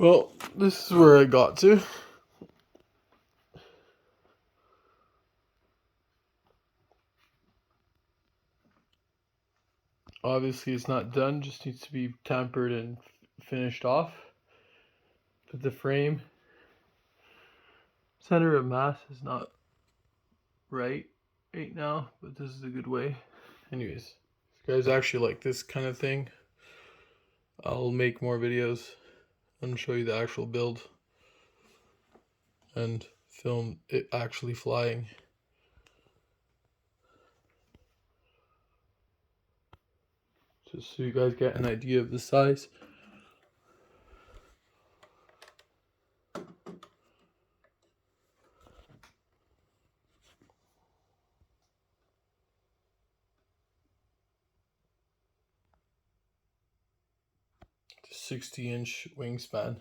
Well, this is where I got to. Obviously it's not done, just needs to be tempered and finished off. But the frame center of mass is not right now, but this is a good way. Anyways, if you guys actually like this kind of thing, I'll make more videos and show you the actual build and film it actually flying. Just so you guys get an idea of the size. The 60-inch wingspan.